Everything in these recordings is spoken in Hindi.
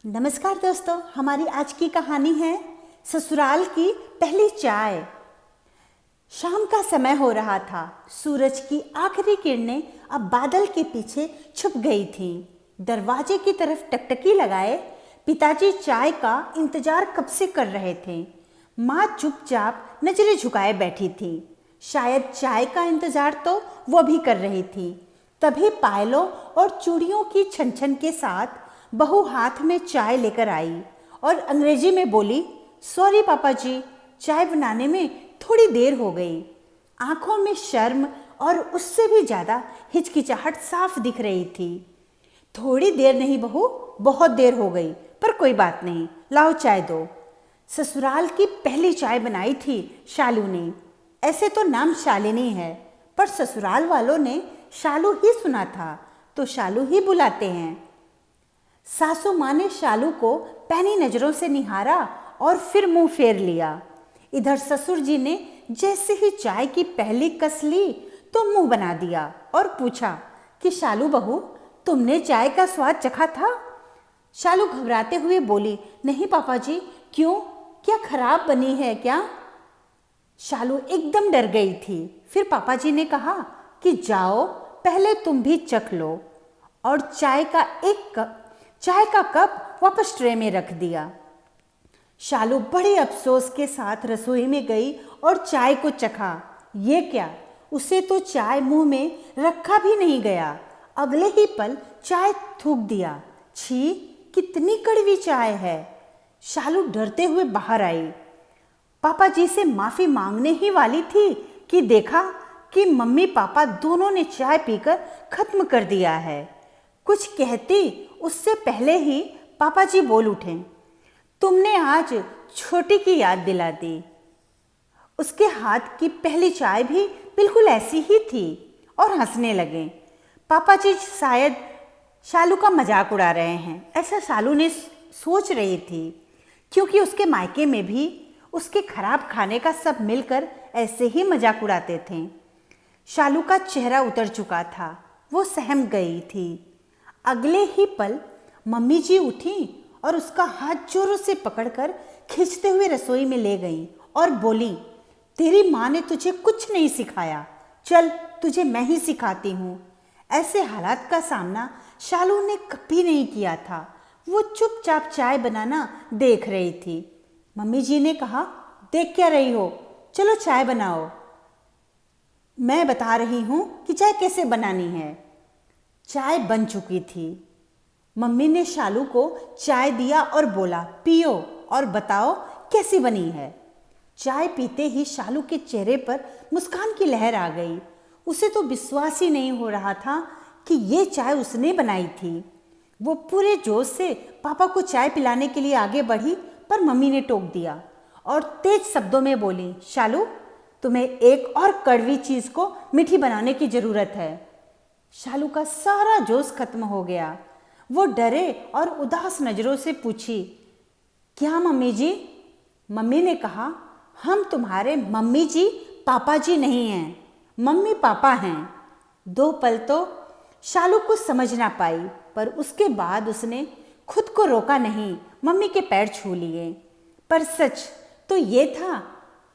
नमस्कार दोस्तों, हमारी आज की कहानी है ससुराल की पहली चाय। शाम का समय हो रहा था। सूरज की आखिरी किरणें अब बादल के पीछे छुप गई थीं। दरवाजे की तरफ टकटकी लगाए पिताजी चाय का इंतजार कब से कर रहे थे। माँ चुपचाप नजरें झुकाए बैठी थी। शायद चाय का इंतजार तो वो भी कर रही थी। तभी पायलों और चूड़ियों की छन छन के साथ बहू हाथ में चाय लेकर आई और अंग्रेजी में बोली, सॉरी पापा जी, चाय बनाने में थोड़ी देर हो गई। आंखों में शर्म और उससे भी ज्यादा हिचकिचाहट साफ दिख रही थी। थोड़ी देर नहीं बहू, बहुत देर हो गई, पर कोई बात नहीं, लाओ चाय दो। ससुराल की पहली चाय बनाई थी शालू ने। ऐसे तो नाम शालिनी है, पर ससुराल वालों ने शालू ही सुना था तो शालू ही बुलाते हैं। सासू माँ ने शालू को पैनी नजरों से निहारा और फिर मुंह फेर लिया। इधर ससुर जी ने जैसे ही चाय की पहली कस ली तो मुंह बना दिया और पूछा कि शालू बहू, तुमने चाय का स्वाद चखा था? शालू घबराते हुए बोली, नहीं पापा जी। क्यों, क्या खराब बनी है क्या? शालू एकदम डर गई थी। फिर पापा जी ने कहा कि जाओ, पहले तुम भी चख लो, और चाय का कप वापस ट्रे में रख दिया। शालू बड़े अफसोस के साथ रसोई में गई और चाय को चखा। ये क्या, उसे तो चाय मुंह में रखा भी नहीं गया। अगले ही पल चाय थूक दिया। छी, कितनी कड़वी चाय है। शालू डरते हुए बाहर आई। पापा जी से माफी मांगने ही वाली थी कि देखा कि मम्मी पापा दोनों ने चाय पीकर खत्म कर दिया है। कुछ कहती उससे पहले ही पापा जी बोल उठे, तुमने आज छोटी की याद दिला दी। उसके हाथ की पहली चाय भी बिल्कुल ऐसी ही थी और हंसने लगे। पापा जी शायद शालू का मजाक उड़ा रहे हैं, ऐसा शालू ने सोच रही थी, क्योंकि उसके मायके में भी उसके खराब खाने का सब मिलकर ऐसे ही मजाक उड़ाते थे। शालू का चेहरा उतर चुका था, वो सहम गई थी। अगले ही पल मम्मी जी उठी और उसका हाथ जोरों से पकड़कर खींचते हुए रसोई में ले गई और बोली, तेरी माँ ने तुझे कुछ नहीं सिखाया, चल तुझे मैं ही सिखाती हूँ। ऐसे हालात का सामना शालू ने कभी नहीं किया था। वो चुपचाप चाय बनाना देख रही थी। मम्मी जी ने कहा, देख क्या रही हो, चलो चाय बनाओ। मैं बता रही हूँ कि चाय कैसे बनानी है। चाय बन चुकी थी। मम्मी ने शालू को चाय दिया और बोला, पियो और बताओ कैसी बनी है। चाय पीते ही शालू के चेहरे पर मुस्कान की लहर आ गई। उसे तो विश्वास ही नहीं हो रहा था कि ये चाय उसने बनाई थी। वो पूरे जोश से पापा को चाय पिलाने के लिए आगे बढ़ी, पर मम्मी ने टोक दिया और तेज शब्दों में बोली, शालू, तुम्हें एक और कड़वी चीज को मीठी बनाने की जरूरत है। शालू का सारा जोश खत्म हो गया। वो डरे और उदास नजरों से पूछी, क्या मम्मी जी? मम्मी ने कहा, हम तुम्हारे मम्मी जी पापा जी नहीं हैं, मम्मी पापा हैं। दो पल तो शालू कुछ समझ ना पाई, पर उसके बाद उसने खुद को रोका नहीं, मम्मी के पैर छू लिए। पर सच तो ये था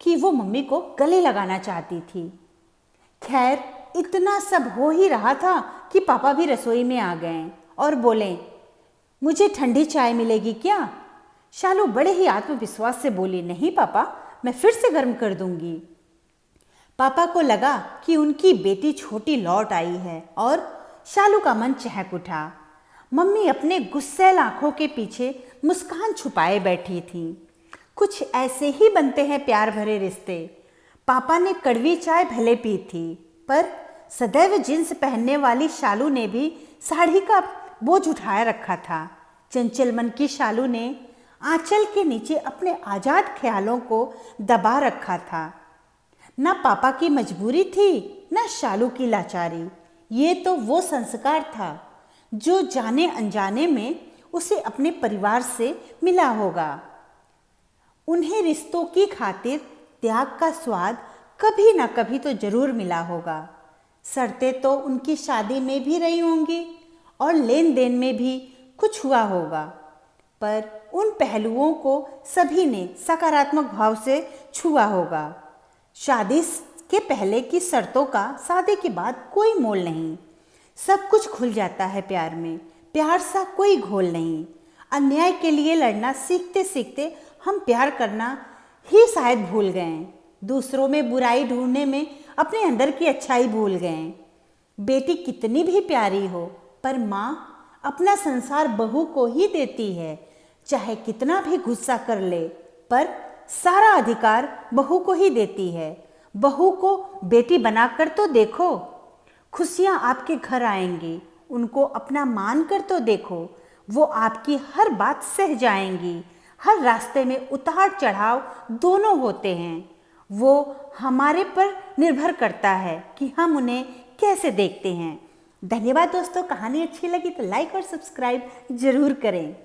कि वो मम्मी को गले लगाना चाहती थी। खैर, इतना सब हो ही रहा था कि पापा भी रसोई में आ गए और बोले, मुझे ठंडी चाय मिलेगी क्या? शालू बड़े ही आत्मविश्वास से बोली, नहीं पापा, मैं फिर से गर्म कर दूंगी। पापा को लगा कि उनकी बेटी छोटी लौट आई है और शालू का मन चहक उठा। मम्मी अपने गुस्सैल आंखों के पीछे मुस्कान छुपाए बैठी थी। कुछ ऐसे ही बनते हैं प्यार भरे रिश्ते। पापा ने कड़वी चाय भले पी थी, पर सदैव जींस पहनने वाली शालू ने भी साड़ी का बोझ उठाया रखा था। चंचल मन की शालू ने आंचल के नीचे अपने आजाद ख्यालों को दबा रखा था। ना पापा की मजबूरी थी, ना शालू की लाचारी। ये तो वो संस्कार था जो जाने अनजाने में उसे अपने परिवार से मिला होगा। उन्हें रिश्तों की खातिर त्याग का स्वाद कभी ना कभी तो जरूर मिला होगा। शर्तें तो उनकी शादी में भी रही होंगी और लेन देन में भी कुछ हुआ होगा। पर उन पहलुओं को सभी ने सकारात्मक भाव से छुआ होगा। शादी के पहले की शर्तों का शादी के बाद कोई मोल नहीं। सब कुछ खुल जाता है प्यार में, प्यार सा कोई घोल नहीं। अन्याय के लिए लड़ना सीखते सीखते हम प्यार करना ही शायद भूल गए। दूसरों में बुराई ढूंढने में अपने अंदर की अच्छाई भूल गए। बेटी कितनी भी प्यारी हो, पर माँ अपना संसार बहू को ही देती है। चाहे कितना भी गुस्सा कर ले, पर सारा अधिकार बहू को ही देती है। बहू को बेटी बनाकर तो देखो, खुशियाँ आपके घर आएंगी। उनको अपना मान कर तो देखो, वो आपकी हर बात सह जाएंगी। हर रास्ते में उतार चढ़ाव दोनों होते हैं। वो हमारे पर निर्भर करता है कि हम उन्हें कैसे देखते हैं। धन्यवाद दोस्तों। कहानी अच्छी लगी तो लाइक और सब्सक्राइब जरूर करें।